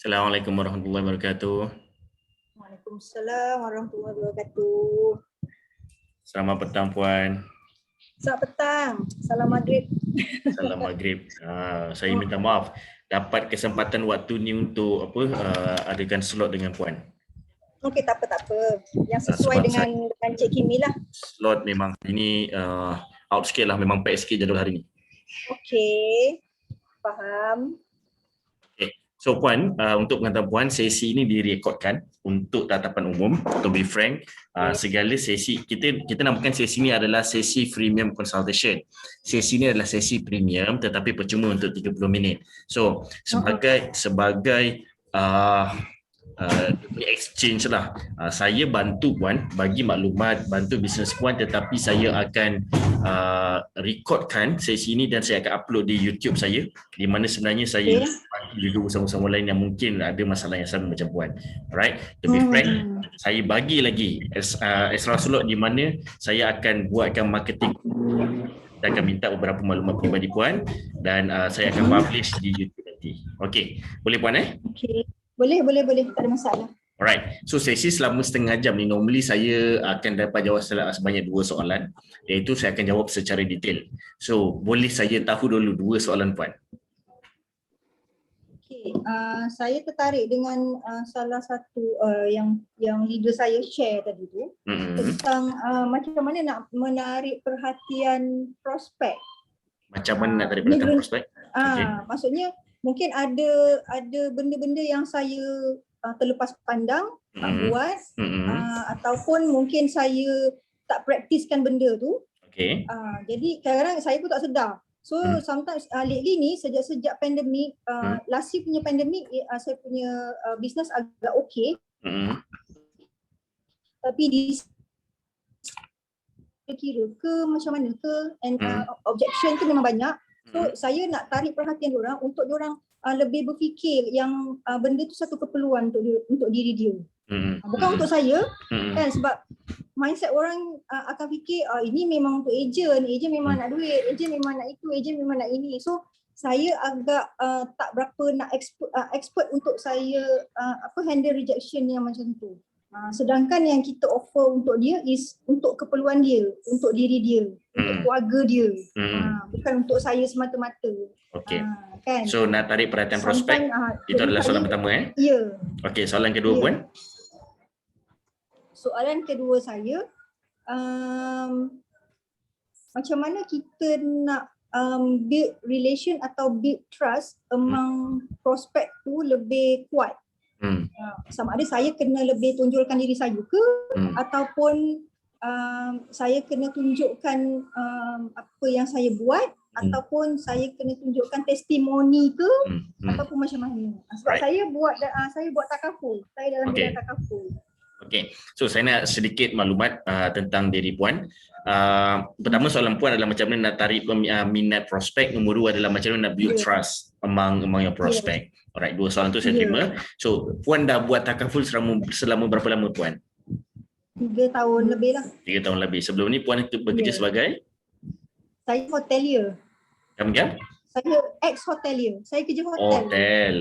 Assalamualaikum warahmatullahi wabarakatuh. Waalaikumsalam warahmatullahi wabarakatuh. Selamat petang Puan. Selamat petang. Salam maghrib. Salam maghrib. Saya minta maaf dapat kesempatan waktu ni untuk adakan slot dengan Puan. Okey, tak apa. Yang sesuai Sebab dengan Cik Kimi lah. Slot memang ini out sikit lah, memang pack sikit jadual hari ni. Okey, faham. So Puan, untuk pengetahuan Puan, sesi ini direkodkan untuk tatapan umum. To be frank, segala sesi kita namakan sesi ini adalah sesi premium consultation. Sesi ini adalah sesi premium tetapi percuma untuk 30 minit. So sebagai exchange lah, saya bantu Puan bagi maklumat, bantu bisnes Puan, tetapi saya akan recordkan sesi ini dan saya akan upload di YouTube saya, di mana sebenarnya saya bantu juga bersama-sama lain yang mungkin ada masalah yang sama macam Puan. Alright, to be frank, saya bagi lagi extra slot di mana saya akan buatkan marketing dan akan minta beberapa maklumat peribadi Puan dan saya akan publish di YouTube nanti. Okey, boleh Puan Okey. Boleh. Tak ada masalah. Alright, so sesi selama setengah jam ni normally saya akan dapat jawab sebanyak 2 soalan, iaitu saya akan jawab secara detail. So boleh saya tahu dulu 2 soalan Puan? Okey, saya tertarik dengan salah satu yang leader saya share tadi tu, tentang macam mana nak menarik perhatian prospek. Macam mana nak tarik perhatian prospek? Maksudnya mungkin ada benda-benda yang saya terlepas pandang, tak buat, ataupun mungkin saya tak praktiskan benda tu. Okay. Jadi kadang-kadang saya pun tak sedar. So sometimes lately ni sejak pandemik, last year punya pandemik, saya punya business agak okay. Tapi kira ke macam mana ke, and objection tu memang banyak. So saya nak tarik perhatian diorang untuk diorang lebih berfikir yang benda tu satu keperluan untuk diri dia. Bukan untuk saya, kan, sebab mindset orang akan fikir ini memang untuk ejen memang nak duit, ejen memang nak itu, ejen memang nak ini. So saya agak tak berapa nak expert untuk saya handle rejection yang macam tu. Sedangkan yang kita offer untuk dia is untuk keperluan dia, untuk diri dia, untuk keluarga dia, bukan untuk saya semata-mata. Okey. Kan? So nak tarik perhatian prospek, itu adalah soalan pertama Ya. Okey, soalan kedua Puan? Soalan kedua saya, macam mana kita nak build relation atau build trust among prospek tu lebih kuat. Sama ada saya kena lebih tunjukkan diri saya ke, ataupun saya kena tunjukkan apa yang saya buat, ataupun saya kena tunjukkan testimoni ke, ataupun macam mana. Sebab saya buat takaful, saya dalam bidang takaful. Okey, so saya nak sedikit maklumat tentang diri Puan. Pertama soalan Puan adalah macam mana nak tarik minat prospek. Nombor 2 adalah macam mana nak build trust among your prospect. Alright, 2 soalan tu saya terima. So Puan dah buat takaful selama berapa lama Puan? 3 tahun lebih lah. 3 tahun lebih. Sebelum ni Puan itu bekerja sebagai? Saya hotelier. Kamu? Saya ex-hotelier. Saya kerja hotel. Hotel.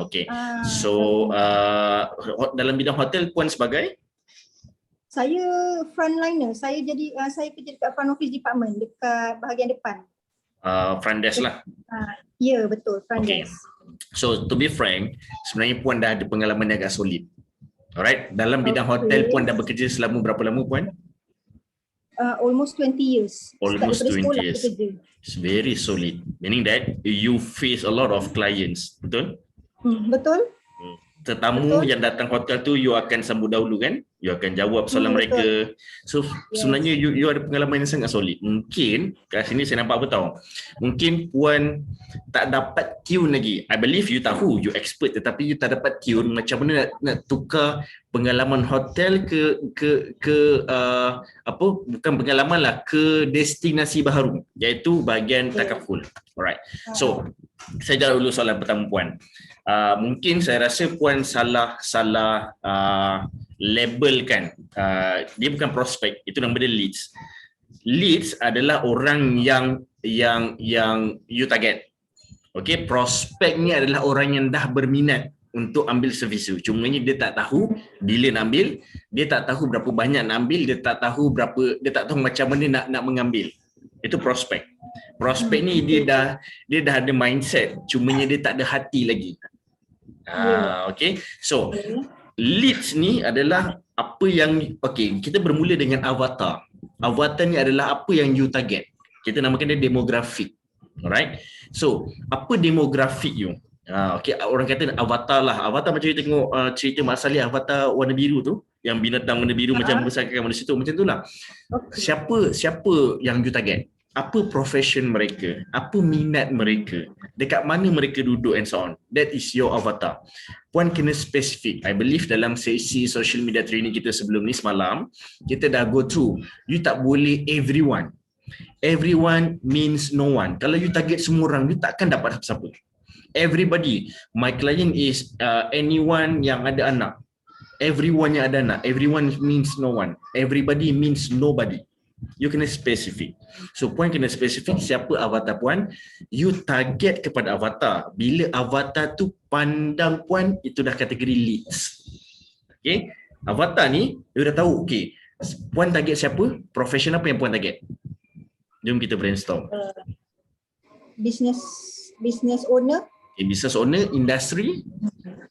Okey. So dalam bidang hotel Puan sebagai? Saya frontliner. Saya kerja dekat front office department, dekat bahagian depan. Front desk lah. Ya, betul, front desk. So to be frank, sebenarnya Puan dah ada pengalaman yang agak solid. Alright, dalam bidang hotel Puan dah bekerja selama berapa lama Puan? Almost 20 years. Almost 20 years. It's very solid. Meaning that you face a lot of clients, betul? Betul. Tetamu yang datang hotel tu you akan sambut dahulu kan? You akan jawab soalan mereka. So sebenarnya you ada pengalaman yang sangat solid. Mungkin kat sini saya nampak apa tahu. Mungkin Puan tak dapat tune lagi. I believe you tahu, you expert, tetapi you tak dapat tune macam mana nak tukar pengalaman hotel bukan pengalaman lah, ke destinasi baharu, iaitu bahagian takaful. Alright. So saya jawab dulu soalan pertama Puan. Mungkin saya rasa Puan salah labelkan. Dia bukan prospek, itu nama dia leads. Leads adalah orang yang you target. Okey, prospek ni adalah orang yang dah berminat untuk ambil servis tu. Cumanya dia tak tahu bila nak ambil, dia tak tahu berapa banyak nak ambil, dia tak tahu macam mana nak mengambil. Itu prospek. Prospek ni dia dah ada mindset, cumanya dia tak ada hati lagi. Okay. So leads ni adalah apa yang kita bermula dengan avatar. Avatar ni adalah apa yang you target. Kita namakan dia demografik. Alright. So, apa demografik you? Orang kata avatar lah. Avatar macam you tengok cerita Mak Saleh, avatar warna biru tu, yang binatang warna biru macam besarkan manusia tu, macam tu lah. Siapa yang you target? Apa profession mereka? Apa minat mereka? Dekat mana mereka duduk and so on. That is your avatar. Puan kena spesifik. I believe dalam sesi social media training kita sebelum ni semalam, kita dah go through. You tak boleh everyone. Everyone means no one. Kalau you target semua orang, you takkan dapat siapa-siapa. Everybody. My client is anyone yang ada anak. Everyone yang ada anak. Everyone means no one. Everybody means nobody. You kena spesifik. So puan kena spesifik siapa avatar puan. You target kepada avatar. Bila avatar tu pandang puan, itu dah kategori leads. Okay. Avatar ni, you dah tahu. Okay. Puan target siapa? Profession apa yang puan target? Jom kita brainstorm. Business owner. Okay, business owner, industri.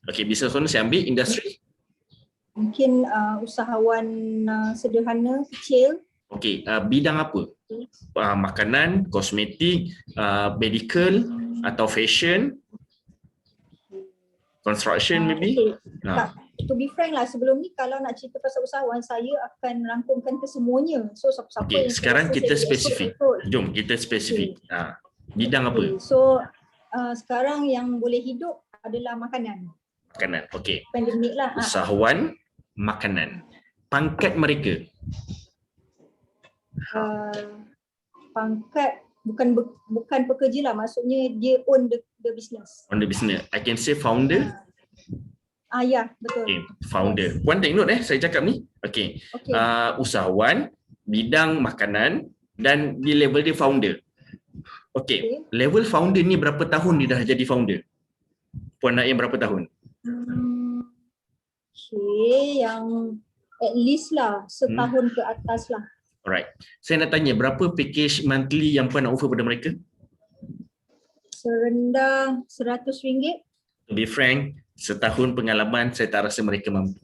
Okay, business owner saya ambil, industri. Mungkin usahawan sederhana, kecil. Okey, bidang apa? Makanan, kosmetik, medical atau fashion, construction maybe. To be frank lah, sebelum ni kalau nak cerita pasal usahawan, saya akan rangkumkan ke semuanya. So siapa-siapa yang sekarang kita spesifik. Jom kita spesifik. Bidang apa? So sekarang yang boleh hidup adalah makanan. Makanan. Okey. Pandemik lah. Usahawan makanan. Pangkat mereka. Pangkat bukan pekerja lah, maksudnya dia own the business. On the business. I can say founder. Ya, betul. Okay, founder. Puan take note saya cakap ni. Okay. Usahawan, bidang makanan dan di level dia founder. Okay. Level founder ni berapa tahun dia dah jadi founder? Puan nak yang berapa tahun? Yang at least lah setahun ke atas lah. Alright. Saya nak tanya, berapa package monthly yang puan nak offer pada mereka? Serendah RM100. To be frank, setahun pengalaman saya tak rasa mereka mampu.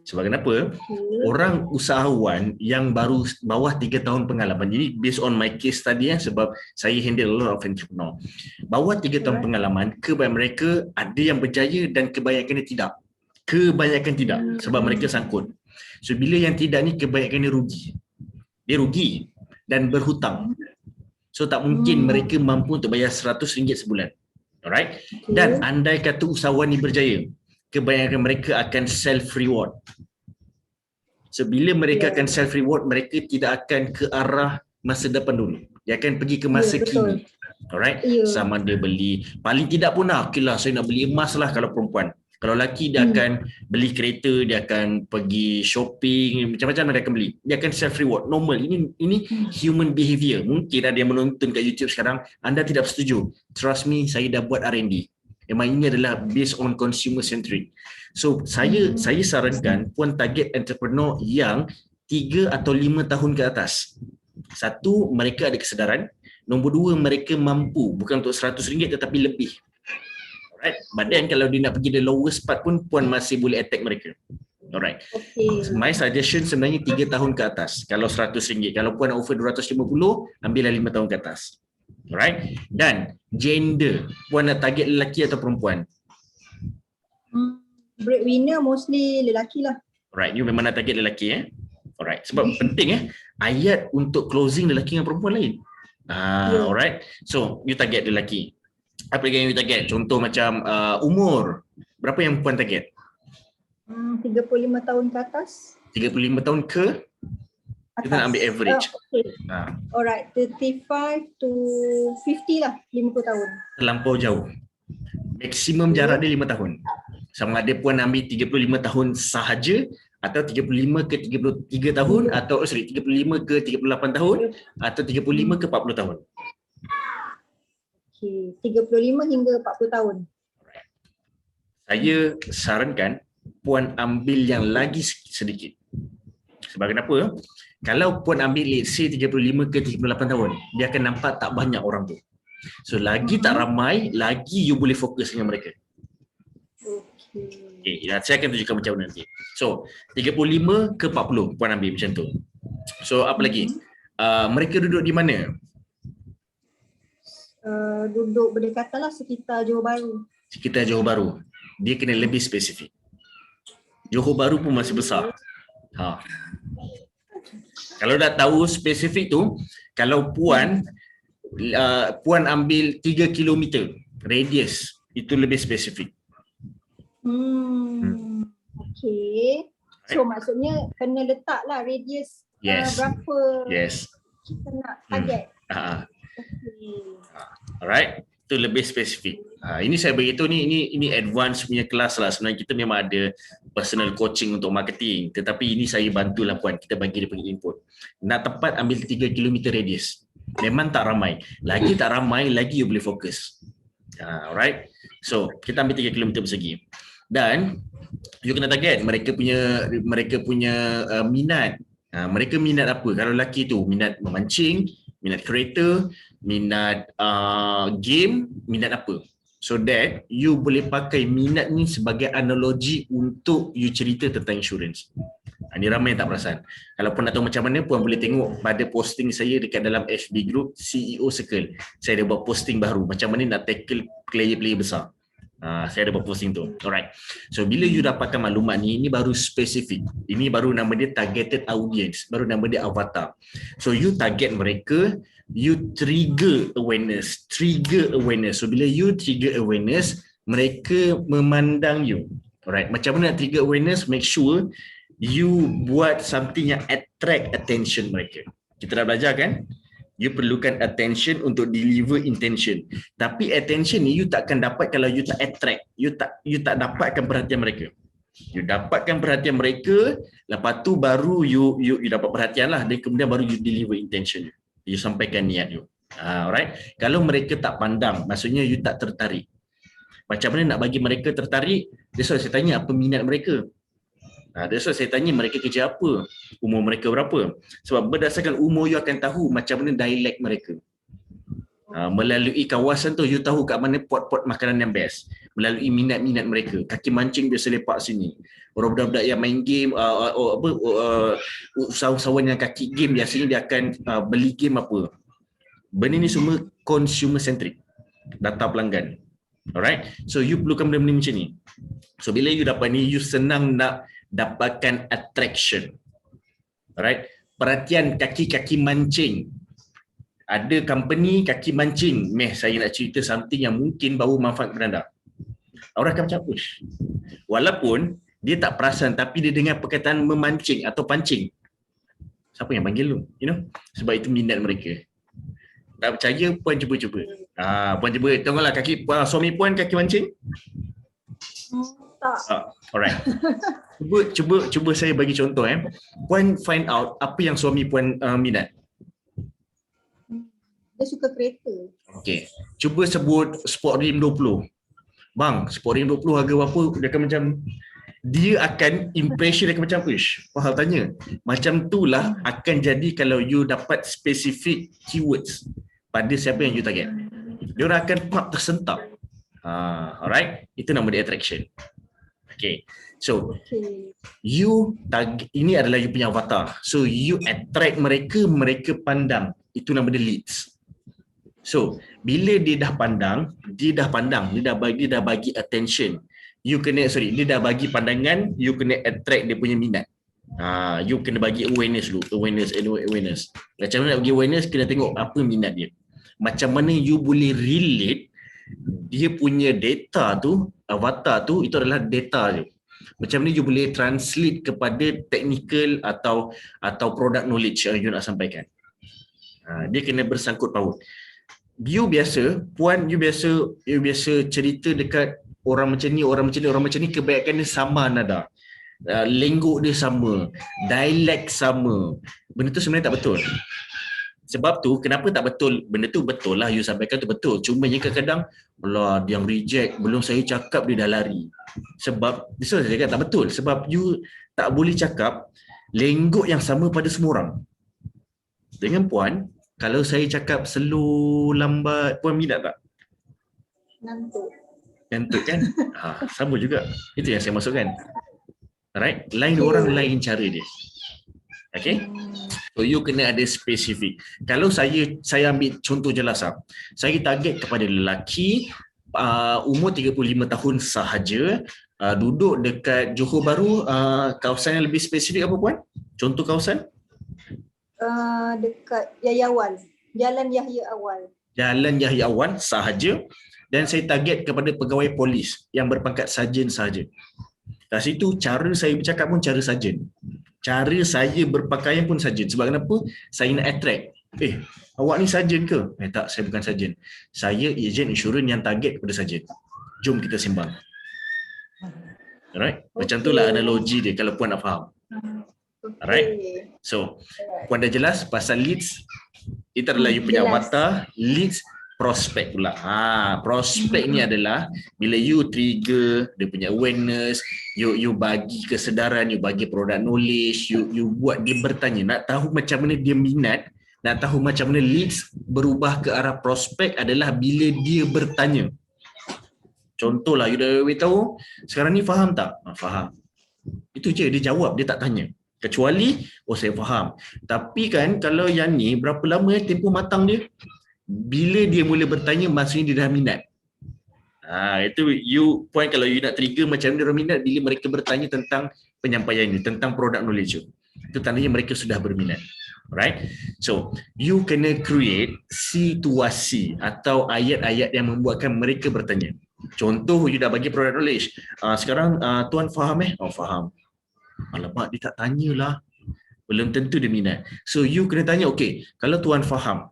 Sebab kenapa? Orang usahawan yang baru bawah 3 tahun pengalaman. Jadi based on my case tadi sebab saya handle a lot of entrepreneur. Bawah 3 tahun pengalaman, kebanyakan mereka ada yang berjaya dan kebanyakan tidak. Kebanyakan tidak sebab mereka sangkut. So bila yang tidak ni kebanyakan dia rugi. Dia rugi dan berhutang. So tak mungkin mereka mampu untuk bayar RM100 sebulan. Alright? Dan andai kata usahawan ni berjaya, kebanyakan mereka akan self reward. So bila mereka akan self reward, mereka tidak akan ke arah masa depan dulu. Dia akan pergi ke masa kini. Alright? Sama dia beli, paling tidak pun okeylah saya nak beli emas lah kalau perempuan. Kalau lelaki dia akan beli kereta, dia akan pergi shopping, macam-macam dia akan beli. Dia akan self reward, normal. Ini human behavior. Mungkin ada yang menonton kat YouTube sekarang, anda tidak setuju. Trust me, saya dah buat R&D. Memang ini adalah based on consumer centric. So saya sarankan puan target entrepreneur yang 3 atau 5 tahun ke atas. Satu, mereka ada kesedaran. Nombor 2, mereka mampu bukan untuk RM100 tetapi lebih. Alright. But then kalau dia nak pergi the lowest part pun puan masih boleh attack mereka. Alright. My suggestion sebenarnya 3 tahun ke atas. Kalau RM100, kalau puan offer 250, ambillah 5 tahun ke atas. Alright. Dan gender, puan nak target lelaki atau perempuan? Breadwinner mostly lelaki lah. Alright, you memang nak target lelaki Alright, sebab penting ayat untuk closing lelaki dengan perempuan lain. Alright. So, you target lelaki. Apa lagi yang you target? Contoh macam umur. Berapa yang puan target? 35 tahun ke atas. 35 tahun ke? Atas. Kita nak ambil average. Alright, 35 to 50 lah, 50 tahun. Terlampau jauh. Maksimum jarak dia 5 tahun. Sama ada puan ambil 35 tahun sahaja atau 35 ke 33 tahun atau 35 ke 38 tahun atau 35 ke 40 tahun. 35 hingga 40 tahun. Saya sarankan puan ambil yang lagi sedikit. Sebab kenapa? Kalau puan ambil let's say 35 ke 38 tahun, dia akan nampak tak banyak orang tu. So lagi tak ramai, lagi you boleh fokus dengan mereka. Okay, saya akan tunjukkan macam mana nanti. So 35 ke 40 puan ambil macam tu. So apa lagi? Mereka duduk di mana? Duduk berdekatan lah sekitar Johor Bahru. Sekitar Johor Bahru. Dia kena lebih spesifik. Johor Bahru pun masih besar. Kalau dah tahu spesifik tu, kalau puan ambil 3 km radius, itu lebih spesifik. Okay. So maksudnya kena letak lah radius berapa kita nak target. Alright, itu lebih spesifik. Ini saya beritahu ini advance punya kelas lah. Sebenarnya kita memang ada personal coaching untuk marketing, tetapi ini saya bantulah puan, kita bagi dia punya input. Nak tepat ambil 3 km radius. Memang tak ramai. Lagi tak ramai, lagi you boleh fokus. Alright. So, kita ambil 3 km persegi. Dan you kena target mereka punya minat. Mereka minat apa? Kalau lelaki tu minat memancing, minat kereta, minat game, minat apa? So that you boleh pakai minat ni sebagai analogi untuk you cerita tentang insurans. Ini ramai yang tak perasan. Kalau pun nak tahu macam mana, puan boleh tengok pada posting saya dekat dalam FB group CEO Circle. Saya ada buat posting baru macam mana nak tackle player-player besar. Saya ada buat posting tu. Alright. So bila you dapatkan maklumat ni, ini baru spesifik. Ini baru nama dia targeted audience, baru nama dia avatar. So you target mereka, you trigger awareness. So bila you trigger awareness, mereka memandang you. Alright. Macam mana nak trigger awareness? Make sure you buat something yang attract attention mereka. Kita dah belajar kan? You perlukan attention untuk deliver intention. Tapi attention ni you takkan dapat kalau you tak attract. You tak dapatkan perhatian mereka. You dapatkan perhatian mereka, lepas tu baru you dapat perhatian lah, dan kemudian baru you deliver intention. You sampaikan niat you. Alright. Kalau mereka tak pandang, maksudnya you tak tertarik. Macam mana nak bagi mereka tertarik? That's why saya tanya apa minat mereka. That's why saya tanya mereka kerja apa, umur mereka berapa. Sebab berdasarkan umur you akan tahu macam mana dialek mereka. Melalui kawasan tu you tahu kat mana pot-pot makanan yang best. Melalui minat-minat mereka. Kaki mancing biasa lepak sini. Orang budak-budak yang main game, usahawan yang kaki game biasanya dia akan beli game apa. Benda ni semua consumer centric. Data pelanggan. Alright. So you perlukan benda-benda macam ni. So bila you dapat ni, you senang nak dapatkan attraction. Alright. Perhatian kaki-kaki mancing. Ada company kaki mancing. Saya nak cerita something yang mungkin baru manfaat kepada anda. Orang akan macam push. Walaupun dia tak perasan, tapi dia dengar perkataan memancing atau pancing. Siapa yang panggil lu? You know? Sebab itu minat mereka. Tak percaya, puan cuba-cuba. Puan cuba. Tengoklah kaki suami puan kaki mancing. Tak. Alright. Cuba saya bagi contoh. Puan find out apa yang suami puan minat. Dia suka kereta. Okay. Cuba sebut Sport Rim 20. Bang, Sport Rim 20 harga berapa? Dia akan macam, dia akan impression dia akan macam, apa hal tanya? Macam itulah akan jadi kalau you dapat specific keywords pada siapa yang you target. Dia orang akan tersentak. Alright. Itu nama dia attraction. Okay. So, you target, ini adalah you punya avatar. So, you attract mereka, mereka pandang. Itu nama dia leads. So, bila dia dah pandang, dia dah bagi attention. Dia dah bagi pandangan, you kena attract dia punya minat. You kena bagi awareness dulu. Awareness. Macam mana nak bagi awareness, kena tengok apa minat dia. Macam mana you boleh relate dia punya data tu, avatar tu, itu adalah data je. Macam mana you boleh translate kepada technical atau product knowledge yang you nak sampaikan. Dia kena bersangkut paut. You biasa cerita dekat orang macam ni, kebanyakan dia sama nada. Lenggok dia sama, dialek sama. Benda tu sebenarnya tak betul. Sebab tu kenapa tak betul, benda tu betul lah you sampaikan tu betul. Cuma yang kadang-kadang Allah dia yang reject, belum saya cakap dia dah lari. Sebab so saya cakap tak betul, sebab you tak boleh cakap lenggok yang sama pada semua orang. Dengan puan, kalau saya cakap slow lambat, puan minat tak? Ngantuk. Ngantuk kan? Sama juga. Itu yang saya maksudkan. Alright, lain Okay. orang lain cara dia. Okay? So you kena ada spesifik. Kalau saya ambil contoh jelas lah. Saya target kepada lelaki umur 35 tahun sahaja, duduk dekat Johor Bahru, kawasan yang lebih spesifik apa puan? Contoh kawasan? Dekat Yayawan, Jalan Yahya Awal. Jalan Yahya Awal sahaja, dan saya target kepada pegawai polis yang berpangkat sarjan sahaja. Kat situ cara saya bercakap pun cara sarjan. Cara saya berpakaian pun sarjan. Sebab kenapa? Saya nak attract. Awak ni sarjan ke? Tak, saya bukan sarjan. Saya ejen insurans yang target kepada sarjan. Jom kita sembang. Alright? Macam itulah analogi dia kalau puan nak faham. Alright? So, puan dah jelas pasal leads. Itu adalah you punya avatar. Leads, prospek pula. Prospek ni adalah bila you trigger dia punya awareness, you bagi kesedaran, you bagi product knowledge, you buat dia bertanya, nak tahu macam mana dia minat, nak tahu macam mana leads berubah ke arah prospek adalah bila dia bertanya. Contohlah, you dah tahu sekarang ni faham tak? Faham. Itu je, dia jawab, dia tak tanya. Kecuali, saya faham. Tapi kan kalau yang ni berapa lama tempoh matang dia? Bila dia mula bertanya, maksudnya dia dah minat. Itu you point kalau you nak trigger macam mana dia minat bila mereka bertanya tentang penyampaian ni, tentang product knowledge. Itu tandanya mereka sudah berminat. Right? So, you kena create situasi atau ayat-ayat yang membuatkan mereka bertanya. Contoh, you dah bagi product knowledge. Sekarang tuan faham faham. Alamak, dia tak tanyalah. Belum tentu dia minat. So, you kena tanya, okay, kalau tuan faham,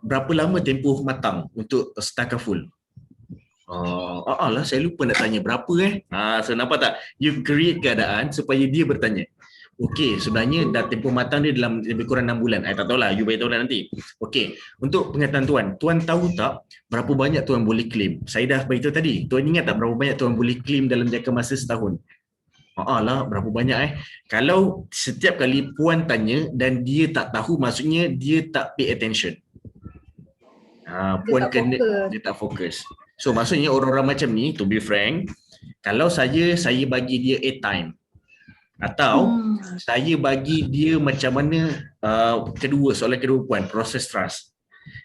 berapa lama tempoh matang untuk setakat full? Saya lupa nak tanya berapa So nampak tak? You create keadaan supaya dia bertanya. Okey, sebenarnya dah tempoh matang dia dalam lebih kurang 6 bulan. Tak tahulah, you beritahu nanti. Okey, untuk pengetahuan tuan tahu tak berapa banyak tuan boleh claim? Saya dah beritahu tadi. Tuan ingat tak berapa banyak tuan boleh claim dalam jangka masa setahun? Berapa banyak Kalau setiap kali puan tanya dan dia tak tahu, maksudnya dia tak pay attention. Puan kena dia tak fokus. So maksudnya orang-orang macam ni, to be frank, kalau saya bagi dia airtime atau saya bagi dia macam mana soalan kedua puan, proses trust.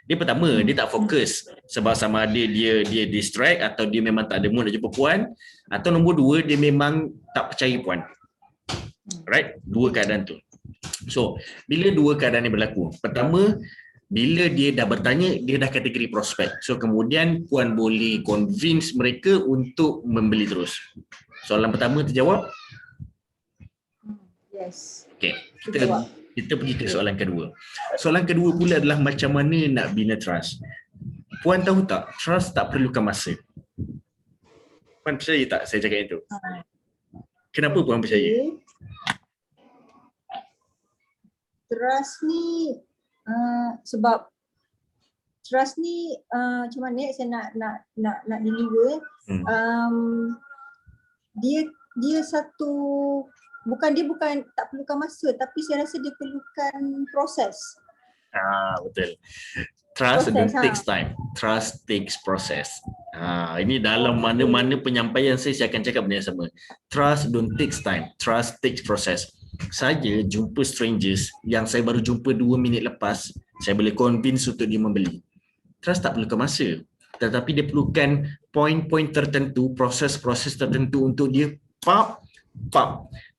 Dia pertama, dia tak fokus sebab sama ada dia distract atau dia memang tak ada mood nak jumpa puan, atau nombor dua, dia memang tak percaya puan. Right? Dua keadaan tu. So, bila dua keadaan ni berlaku, pertama, bila dia dah bertanya, dia dah kategori prospek. So, kemudian puan boleh convince mereka untuk membeli terus. Soalan pertama terjawab? Yes. Okay. Kita pergi ke soalan kedua. Soalan kedua pula adalah macam mana nak bina trust. Puan tahu tak, trust tak perlukan masa. Puan percaya tak saya cakap itu? Kenapa puan percaya? Trust ni sebab trust ni macam mana saya nak deliver. Dia satu bukan tak perlukan masa, tapi saya rasa dia perlukan proses. Betul. Trust takes time. Trust takes process. Ini dalam mana-mana penyampaian saya akan cakap benda yang sama. Trust don't takes time. Trust takes process. Saya jumpa strangers yang saya baru jumpa 2 minit lepas, saya boleh convince untuk dia membeli. Trust tak perlukan masa, tetapi dia perlukan point-point tertentu, proses-proses tertentu untuk dia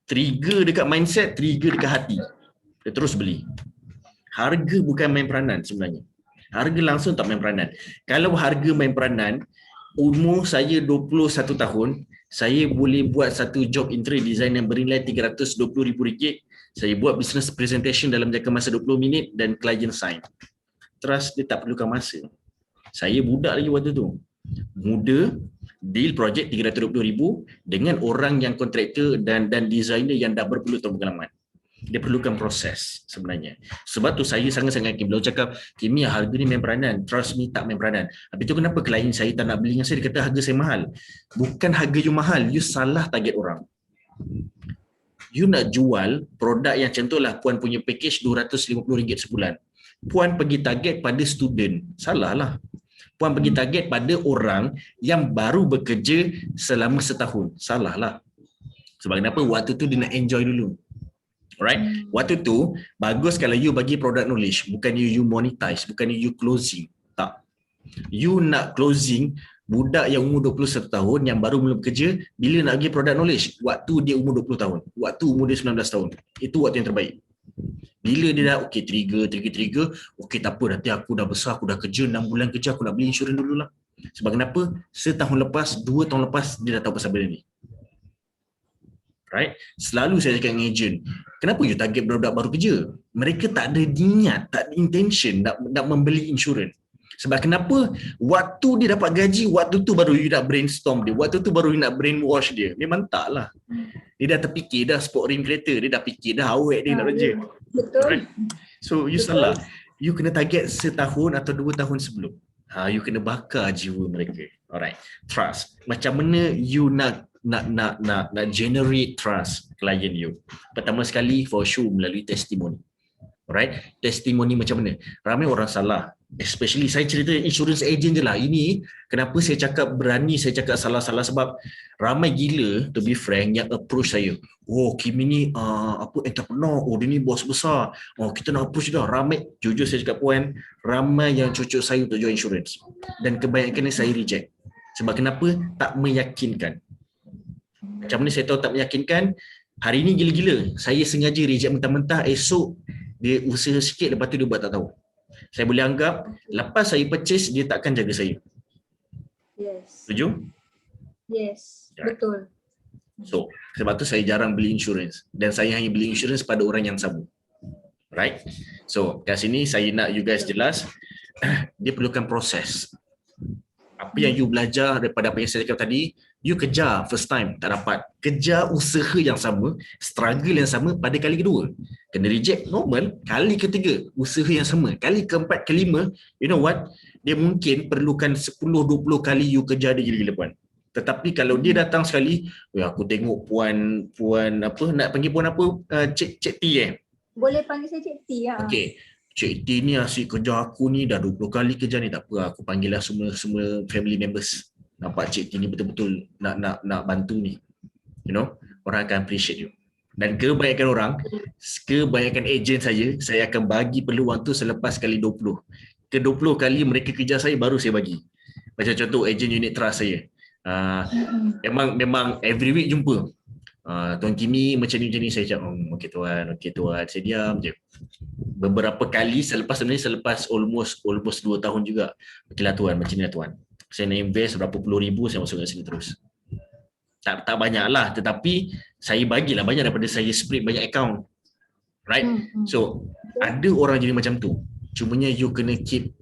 trigger dekat mindset, trigger dekat hati. Dia terus beli. Harga bukan main peranan sebenarnya. Harga langsung tak main peranan. Kalau harga main peranan, umur saya 21 tahun, saya boleh buat satu job interior design yang bernilai RM320,000. Saya buat business presentation dalam jangka masa 20 minit dan klien sign. Trust dia tak perlukan masa. Saya budak lagi waktu tu. Muda, deal projek RM320,000 dengan orang yang kontraktor dan designer yang dah berpuluh tahun pengalaman. Dia perlukan proses sebenarnya. Sebab tu saya sangat-sangat yakin bila cakap Kimi harga ni main peranan, trust me tak main peranan. Habis tu kenapa klien saya tak nak beli dengan saya, dia kata harga saya mahal. Bukan harga you mahal, you salah target orang. You nak jual produk yang contohlah puan punya package RM250 sebulan. Puan pergi target pada student, salah lah. Puan pergi target pada orang yang baru bekerja selama setahun, salah lah. Sebab kenapa? Waktu tu dia nak enjoy dulu. Alright, waktu tu bagus kalau you bagi product knowledge, bukan you monetize, bukan you closing. Tak. You nak closing budak yang umur 21 tahun yang baru mula bekerja, bila nak bagi product knowledge? Waktu dia umur 20 tahun, waktu umur dia 19 tahun. Itu waktu yang terbaik. Bila dia dah okey trigger, okey tak apa, nanti aku dah besar, aku dah kerja 6 bulan kerja, aku nak beli insurans dululah. Sebab kenapa? Setahun lepas, 2 tahun lepas dia dah tahu pasal benda ni. Right? Selalu saya cakap dengan agent, kenapa you target budak baru kerja? Mereka tak ada niat, tak ada intention nak membeli insurans. Sebab kenapa? Waktu dia dapat gaji, waktu tu baru you nak brainstorm dia, waktu tu baru you nak brainwash dia. Memang tak lah. Dia dah terfikir dah sport rim kereta, dia dah fikir dah awet dia nak kerja. Betul. Right? So you salah. You kena target setahun atau 2 tahun sebelum. You kena bakar jiwa mereka. Alright. Trust. Macam mana you nak generate trust klien you? Pertama sekali for sure melalui testimoni. Alright, testimoni macam mana? Ramai orang salah, especially saya cerita insurance agent je lah. Ini kenapa saya cakap berani saya cakap salah-salah, sebab ramai gila, to be frank, yang approach saya. Oh, Kimi ni entrepreneur, oh dia ni bos besar, oh kita nak approach dah. Ramai, jujur saya cakap puan, ramai yang cucuk saya untuk jual insurance, dan kebanyakan saya reject. Sebab kenapa? Tak meyakinkan. Macam mana saya tahu tak meyakinkan? Hari ni gila-gila, saya sengaja reject mentah-mentah, esok dia usaha sikit, lepas tu dia buat tak tahu. Saya boleh anggap lepas saya purchase, dia takkan jaga saya. Yes. Setuju? Yes, betul. So, sebab tu saya jarang beli insurance, dan saya hanya beli insurance pada orang yang sama. Right? So, kat sini saya nak you guys jelas, dia perlukan proses. Apa yang you belajar daripada apa yang saya cakap tadi, you kejar first time, tak dapat. Kejar usaha yang sama, struggle yang sama pada kali kedua. Kena reject, normal. Kali ketiga, usaha yang sama. Kali keempat, kelima, you know what? Dia mungkin perlukan 10-20 kali you kejar dia gila-gila puan. Tetapi kalau dia datang sekali, aku tengok puan apa, nak panggil puan apa? Cik T Boleh panggil saya Cik T ya. Okey. Cik T ni asyik kerja aku ni, dah 20 kali kerja ni, tak apa, aku panggil lah semua family members. Nampak Cik T ni betul-betul nak bantu ni. You know, orang akan appreciate you. Dan kebanyakan agent saya akan bagi peluang tu selepas kali 20. Ke 20 kali mereka kejar saya, baru saya bagi. Macam contoh agent unit trust saya. Memang every week jumpa. Tuan Kimi macam ni, saya cakap, okey tuan, saya diam je. Beberapa kali selepas almost 2 tahun juga. Okeylah tuan, macam ni lah tuan. Saya nak invest berapa puluh ribu, saya masuk kat sini terus. Tak banyak lah, tetapi saya bagilah banyak daripada saya split banyak account. Right? So, ada orang jadi macam tu. Cumanya you kena keep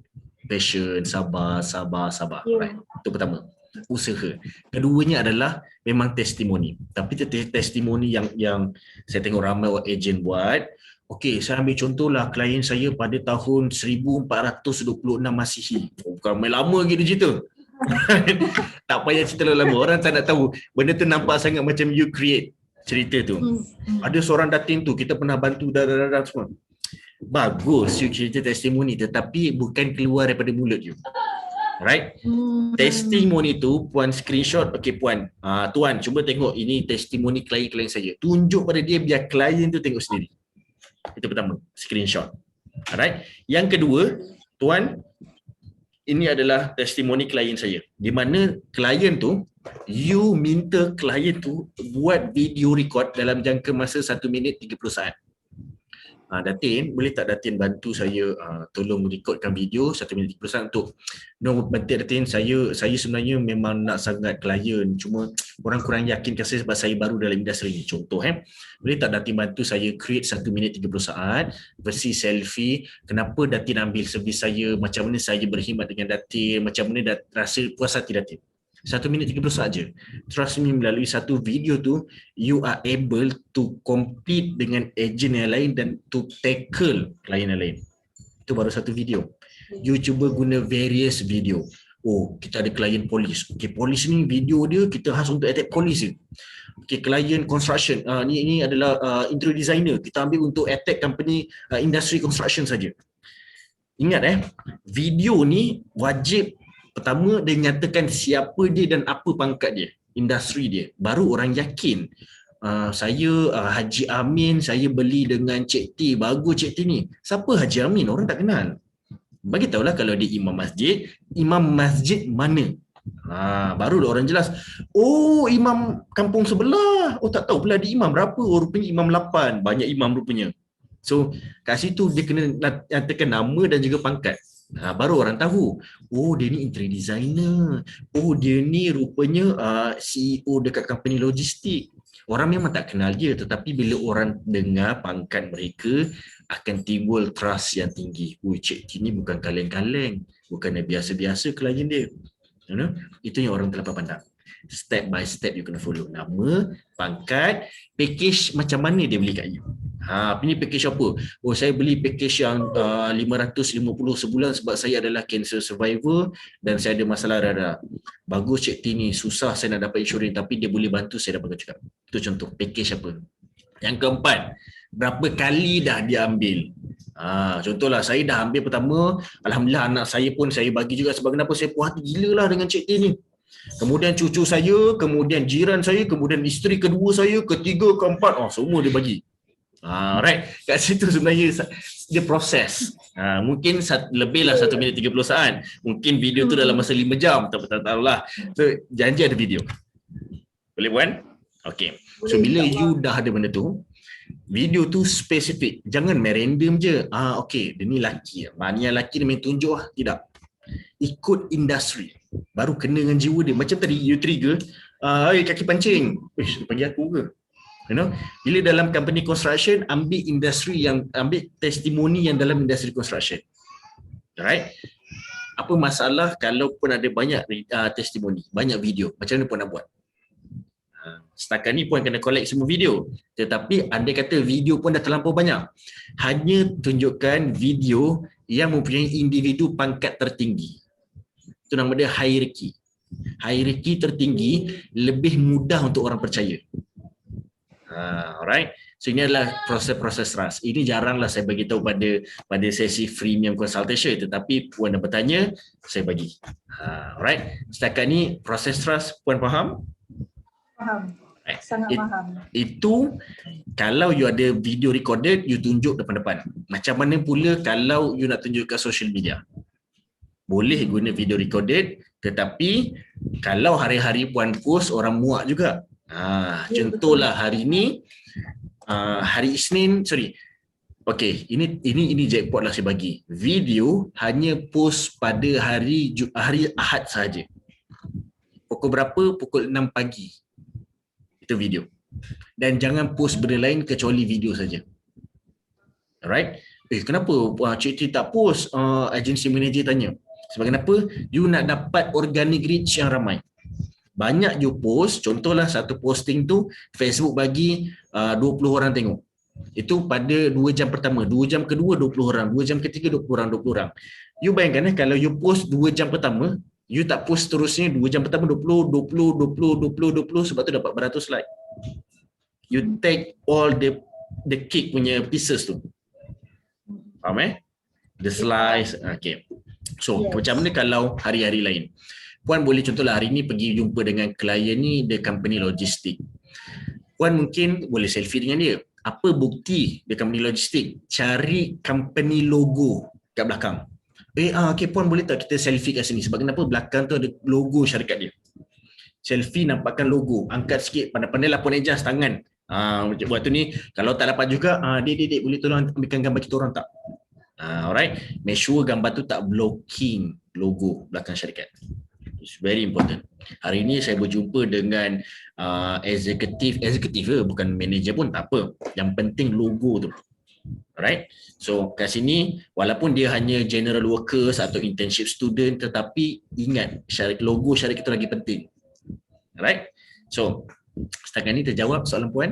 patient, sabar. Right? Itu pertama, usaha. Keduanya adalah memang testimoni. Tapi testimoni yang saya tengok ramai agent buat. Okey, saya ambil contohlah klien saya pada tahun 1426 Masihi. Bukan main lama lagi dia cerita. Tak payah cerita lama, orang tak nak tahu. Benda tu nampak sangat macam you create cerita tu. Ada seorang datin tu, kita pernah bantu dah semua. Bagus you cerita testimoni, tetapi bukan keluar daripada mulut you. Right? Testimoni tu puan screenshot. Okey puan, tuan cuba tengok ini testimoni klien saya. Tunjuk pada dia biar klien tu tengok sendiri. Itu pertama, screenshot. Alright. Yang kedua, tuan, ini adalah testimoni klien saya. Di mana klien tu, you minta klien tu buat video record dalam jangka masa 1 minit 30 saat. Datin, boleh tak Datin bantu saya tolong rekodkan video 1 minit 30 saat untuk penting Datin, saya sebenarnya memang nak sangat klien, cuma orang kurang yakinkan saya sebab saya baru dalam industri ni. Contoh boleh tak Datin bantu saya create 1 minit 30 saat versi selfie, kenapa Datin ambil servis saya, macam mana saya berkhidmat dengan Datin, macam mana rasa puas hati Datin. 1 minit 30 saja. Trust me, melalui satu video tu, you are able to compete dengan agent yang lain dan to tackle klien yang lain. Itu baru satu video. You cuba guna various video. Oh, kita ada klien polis. Okay, polis ni video dia kita khas untuk attack polis je. Okay, klien construction. Ni adalah interior designer. Kita ambil untuk attack company industry construction saja. Ingat video ni wajib pertama dia nyatakan siapa dia dan apa pangkat dia, industri dia. Baru orang yakin. Saya Haji Amin, saya beli dengan Cik T, bagus Cik T ni. Siapa Haji Amin? Orang tak kenal. Bagi tahulah kalau dia imam masjid mana? Barulah orang jelas. Oh, imam kampung sebelah. Oh, tak tahu pula dia imam berapa. Oh, rupanya imam 8. Banyak imam rupanya. So, kat situ dia kena nyatakan nama dan juga pangkat. Baru orang tahu. Oh, dia ni interior designer. Oh, dia ni rupanya CEO dekat company logistik. Orang memang tak kenal dia, tetapi bila orang dengar pangkat mereka, akan timbul trust yang tinggi. Cik T ni bukan kaleng-kaleng, bukan biasa-biasa klien dia. Itu yang orang terlampau pandang. Step by step you kena follow. Nama, pangkat, package macam mana dia beli kat you. Ini package apa? Oh, saya beli package yang 550 sebulan sebab saya adalah cancer survivor dan saya ada masalah darah. Bagus Cik T ni, susah saya nak dapat insurans tapi dia boleh bantu saya dapat cakap. Itu contoh package apa. Yang keempat, berapa kali dah dia ambil. Contohlah saya dah ambil pertama, alhamdulillah anak saya pun saya bagi juga sebab kenapa saya puas hati gila lah dengan Cik T ni. Kemudian cucu saya, kemudian jiran saya, kemudian isteri kedua saya, ketiga, keempat, semua dia bagi. Right, kat situ sebenarnya dia proses. Mungkin lebihlah 1 minit 30 saat. Mungkin video tu dalam masa 5 jam, tak tahulah. So janji ada video. Boleh Puan? Okay. So bila you dah ada benda tu, video tu spesifik. Jangan main random je. Okay, dia ni lelaki. Ni yang lelaki dia main tunjuk lah. Tidak. Ikut industri. Baru kena dengan jiwa dia. Macam tadi you trigger, kaki pancing. Dia panggil aku ke? Bila dalam company construction, ambil testimoni yang dalam industri construction. Alright? Apa masalah kalau pun ada banyak testimoni, banyak video, macam mana Puan nak buat? Setakat ni Puan kena collect semua video. Tetapi andai kata video pun dah terlampau banyak, hanya tunjukkan video yang mempunyai individu pangkat tertinggi. Itu nama dia hierarchy. Hierarchy tertinggi lebih mudah untuk orang percaya. Alright. So ini adalah proses-proses trust. Ini jaranglah saya bagi tahu pada sesi freemium consultation, tetapi Puan dah bertanya, saya bagi. Alright. Setakat ni proses trust Puan faham? Faham. Sangat faham. Itu kalau you ada video recorded, you tunjuk depan-depan. Macam mana pula kalau you nak tunjuk kat social media? Boleh guna video recorded, tetapi kalau hari-hari Puan post, orang muak juga. Contohlah hari ni, hari Isnin, okey, ini jackpot lah saya bagi. Video hanya post pada hari Ahad saja. Pukul berapa? Pukul 6 pagi. Itu video. Dan jangan post benda lain kecuali video saja. Alright? Kenapa Cik T tak post? Agency manager tanya. Sebab kenapa? You nak dapat organic reach yang ramai. Banyak you post, contohlah satu posting tu Facebook bagi 20 orang tengok. Itu pada 2 jam pertama, 2 jam kedua 20 orang, 2 jam ketiga 20 orang. You bayangkan kalau you post 2 jam pertama, you tak post terusnya 2 jam pertama 20 sebab tu dapat beratus like. You take all the cake punya pieces tu. Faham The slice. Okay. So, macam mana kalau hari-hari lain? Puan boleh contohlah hari ni pergi jumpa dengan klien ni, dia company logistik. Puan mungkin boleh selfie dengan dia. Apa bukti dia company logistik? Cari company logo kat belakang. Okay Puan boleh tak kita selfie kat sini? Sebab kenapa? Belakang tu ada logo syarikat dia. Selfie nampakkan logo. Angkat sikit, pandai-pandailah Puan adjust tangan. Waktu ni, kalau tak dapat juga, dek boleh tolong ambilkan gambar kita orang tak? Alright. Make sure gambar tu tak blocking logo belakang syarikat. It's very important. Hari ini saya berjumpa dengan eksekutif bukan manager pun tak apa. Yang penting logo tu. Alright. So kat sini walaupun dia hanya general workers atau internship student, tetapi ingat logo syarikat itu lagi penting. Alright. So setakat ni terjawab soalan puan?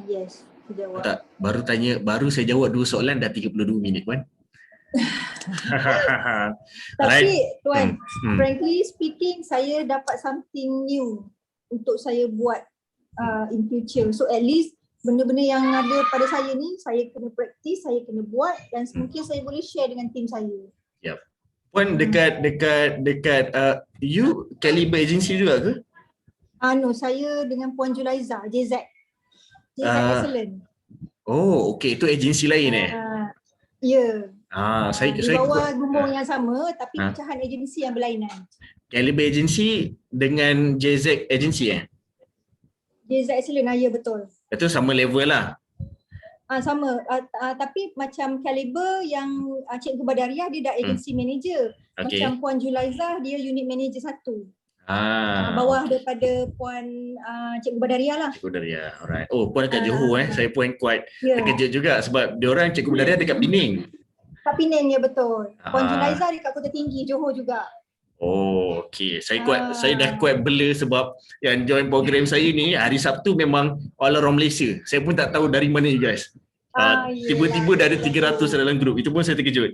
Yes, terjawab. Tak, baru saya jawab 2 soalan dah 32 minit puan. Tapi tuan, frankly speaking, saya dapat something new untuk saya buat in future. So at least benda-benda yang ada pada saya ni, saya kena practice, saya kena buat dan mungkin saya boleh share dengan tim saya. Yep. Puan dekat you Caliber Agency juga ke? No, saya dengan Puan Julaiza, JZ Excellent. Oh, okey, itu agensi lain Ya. Saya di bawah gumbung yang sama tapi pecahan agensi yang berlainan. Caliber Agency dengan JZ Agency JZ Excellent, ya betul. Itu sama level lah. Sama, tapi macam Caliber yang Cikgu Badariah dia dah agency manager. Macam Puan Julaiza dia unit manager 1. Bawah daripada Puan Cikgu Badariah lah. Cikgu Badariah, alright. Oh, Puan dekat Johor Saya pun quite terkejut juga sebab diorang Cikgu Badariah dekat Pening. Kat Pening, ya betul. Puan Julaiza dekat Kota Tinggi, Johor juga. Oh, okey. Saya dah quite bela sebab yang join program saya ni hari Sabtu memang all around Malaysia. Saya pun tak tahu dari mana you guys. Tiba-tiba dah ada 300 dalam grup. Itu pun saya terkejut.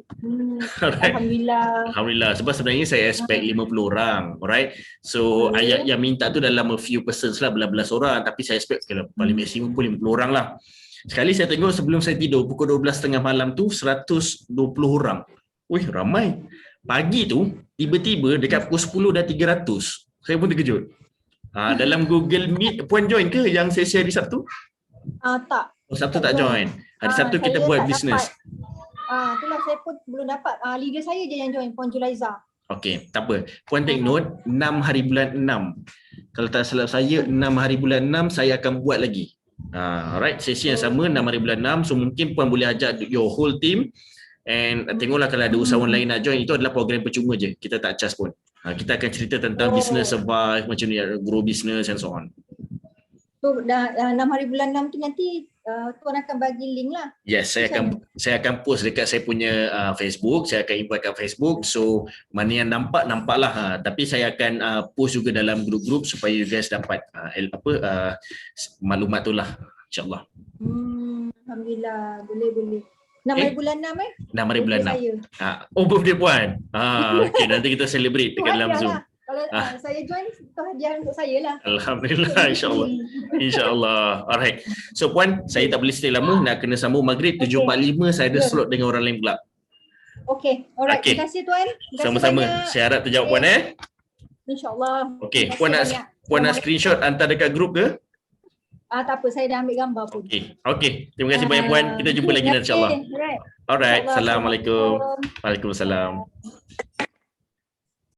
Alhamdulillah. Sebab sebenarnya saya expect 50 orang. Alright. So ayat yang minta tu dalam a few persons lah, belas-belas orang. Tapi saya expect paling maksimum pun 50 orang lah. Sekali saya tengok sebelum saya tidur pukul 12.30 malam tu 120 orang. Wih, ramai. Pagi tu tiba-tiba dekat pukul 10 dah 300. Saya pun terkejut. Dalam Google Meet Puan join ke yang sesi hari Sabtu? Tak. Sabtu tak join. Hari Sabtu kita buat bisnes. Itulah saya pun belum dapat. Leader saya je yang join, Puan Julaiza. Okey, tak apa. Puan take note 6 hari bulan 6. Kalau tak salah saya 6 hari bulan 6 saya akan buat lagi. Alright, sesi yang sama 6 hari bulan 6. So mungkin Puan boleh ajak your whole team. And tengoklah kalau ada usahawan lain nak join. Itu adalah program percuma je. Kita tak charge pun. Kita akan cerita tentang business survive, macam ni, grow business and so on. So dah 6 hari bulan 6 tu nanti Tuan akan bagi link lah. Yes, saya akan post dekat saya punya Facebook. Saya akan invite kat Facebook. So mana yang nampaklah. Tapi saya akan post juga dalam grup-grup supaya you guys dapat maklumat tu lah, insyaAllah. Alhamdulillah, boleh. 6 hari bulan 6 6 hari bulan 6. Oh, birthday Puan. Okay, nanti kita celebrate dekat dalam Zoom. Kalau saya join, itu hadiah untuk saya lah. Alhamdulillah, insyaAllah. InsyaAllah. Alright. So Puan, saya tak boleh stay lama. Nak kena sambung maghrib. 7.45 saya ada slot dengan orang lain pula. Okay. Alright. Terima kasih Tuan. Sama-sama. Saya harap terjawab Puan InsyaAllah. Okay. Puan nak screenshot hantar dekat grup ke? Tak apa. Saya dah ambil gambar pun. Okay. Terima kasih banyak Puan. Kita jumpa lagi nanti insyaAllah. Alright. Assalamualaikum. Waalaikumsalam.